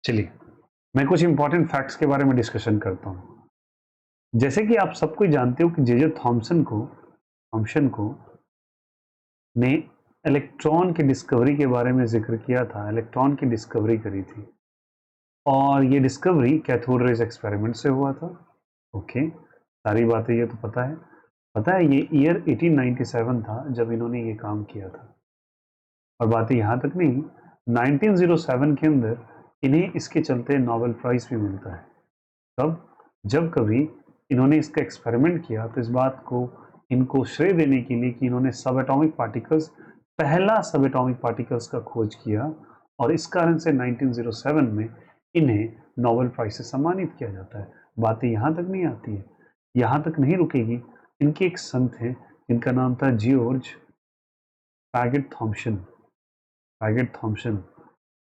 चलिए, मैं कुछ इंपॉर्टेंट फैक्ट्स के बारे में डिस्कशन करता हूँ। जैसे कि आप सब कोई जानते हो कि जे जे थॉम्सन को ने इलेक्ट्रॉन की डिस्कवरी के बारे में जिक्र किया था, इलेक्ट्रॉन की डिस्कवरी करी थी और ये डिस्कवरी कैथोड रेज एक्सपेरिमेंट से हुआ था। ओके, सारी बातें ये तो पता है ये ईयर 1897 था जब इन्होंने ये काम किया था। और बातें यहाँ तक नहीं, 1907 के अंदर इन्हें इसके चलते नोबेल प्राइज भी मिलता है। तब जब कभी इन्होंने इसका एक्सपेरिमेंट किया तो इस बात को इनको श्रेय देने के लिए कि इन्होंने सब एटॉमिक पार्टिकल्स, पहला सब एटॉमिक पार्टिकल्स का खोज किया और इस कारण से 1907 में इन्हें नोबेल प्राइज से सम्मानित किया जाता है। बातें यहाँ तक नहीं आती है, यहाँ तक नहीं रुकेगी। इनके एक सन थे जिनका नाम था जियोर्ज पैगेट थॉम्सन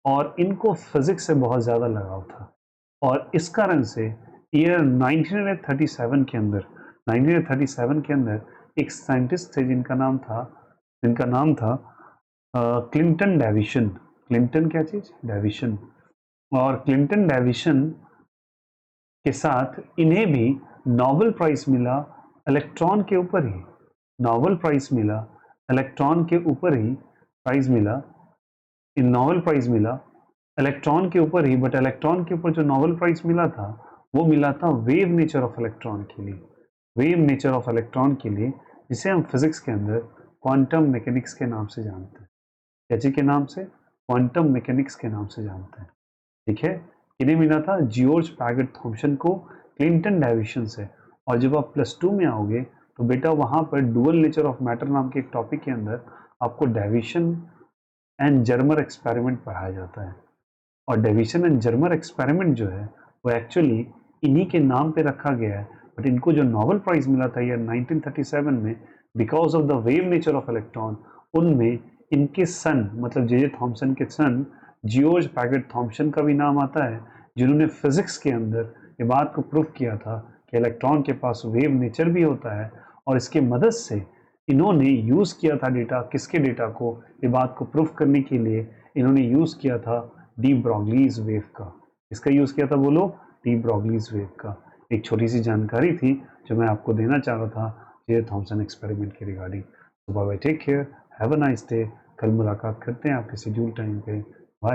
और इनको फिजिक्स से बहुत ज़्यादा लगाव था और इस कारण से ईयर 1937 के अंदर एक साइंटिस्ट थे जिनका नाम था क्लिंटन डेविशन। क्लिंटन क्या चीज? डेविशन। और क्लिंटन डेविशन के साथ इन्हें भी नोबेल प्राइज मिला इलेक्ट्रॉन के ऊपर ही। नोबेल प्राइज मिला इलेक्ट्रॉन के ऊपर ही प्राइज मिला इन नोबेल प्राइज मिला इलेक्ट्रॉन के ऊपर ही, बट इलेक्ट्रॉन के ऊपर जो नोबेल प्राइज मिला था वो मिला था वेव नेचर ऑफ इलेक्ट्रॉन के लिए। वेव नेचर ऑफ इलेक्ट्रॉन के लिए, जिसे हम फिजिक्स के अंदर क्वांटम मैकेनिक्स के नाम से जानते हैं। कैसे के नाम से? क्वांटम मैकेनिक्स के नाम से जानते हैं। ठीक है, इन्हें मिला था जियोर्ज पैगेट थॉम्सन को क्लिंटन डेविशन से। और जब आप +2 में आओगे तो बेटा वहां पर डुअल नेचर ऑफ मैटर नाम के एक टॉपिक के अंदर आपको डेविशन एंड जर्मर एक्सपेरिमेंट पढ़ाया जाता है। और डेविशन एंड जर्मर एक्सपेरिमेंट जो है वो एक्चुअली इन्हीं के नाम पे रखा गया है, बट इनको जो नोबेल प्राइज मिला था ईयर 1937 में because of the wave nature of electron, उनमें इनके सन मतलब जे जे थॉम्सन के सन जियोर्ज पैगेट थॉम्सन का भी नाम आता है, जिन्होंने फिजिक्स के अंदर ये बात को प्रूव किया था कि इलेक्ट्रॉन के पास वेव नेचर भी होता है। और इसके मदद से इन्होंने यूज किया था डेटा, किसके डेटा को, ये बात को प्रूफ करने के लिए इन्होंने यूज किया था डी ब्रॉगलीज वेव का। इसका यूज किया था बोलो, डी ब्रॉगलीज वेव का। एक छोटी सी जानकारी थी जो मैं आपको देना चाह रहा था जे थॉम्सन एक्सपेरिमेंट के रिगार्डिंग। तो bye, take care, have a nice day. कल मुलाकात करते हैं आपके शेड्यूल टाइम पे।